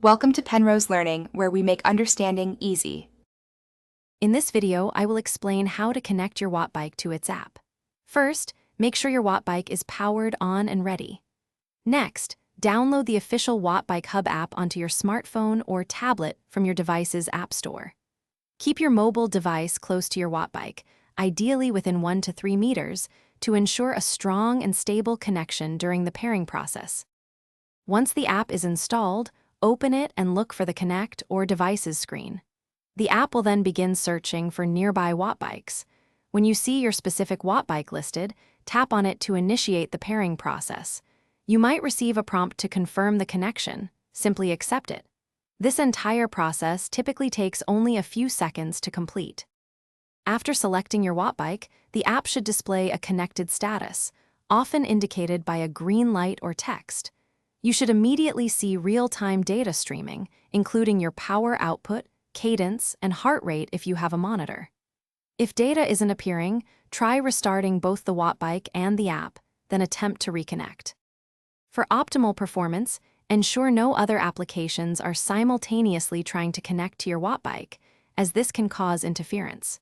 Welcome to Penrose Learning, where we make understanding easy. In this video, I will explain how to connect your Wattbike to its app. First, make sure your Wattbike is powered on and ready. Next, download the official Wattbike Hub app onto your smartphone or tablet from your device's app store. Keep your mobile device close to your Wattbike, ideally within 1 to 3 meters, to ensure a strong and stable connection during the pairing process. Once the app is installed, open it and look for the Connect or Devices screen. The app will then begin searching for nearby Wattbikes. When you see your specific Wattbike listed, tap on it to initiate the pairing process. You might receive a prompt to confirm the connection. Simply accept it. This entire process typically takes only a few seconds to complete. After selecting your Wattbike, the app should display a connected status, often indicated by a green light or text. You should immediately see real-time data streaming, including your power output, cadence, and heart rate if you have a monitor. If data isn't appearing, try restarting both the Wattbike and the app, then attempt to reconnect. For optimal performance, ensure no other applications are simultaneously trying to connect to your Wattbike, as this can cause interference.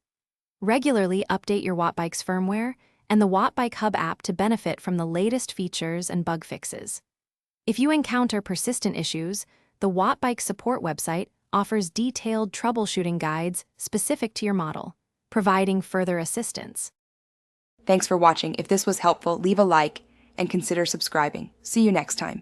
Regularly update your Wattbike's firmware and the Wattbike Hub app to benefit from the latest features and bug fixes. If you encounter persistent issues, the Wattbike support website offers detailed troubleshooting guides specific to your model, providing further assistance. Thanks for watching. If this was helpful, leave a like and consider subscribing. See you next time.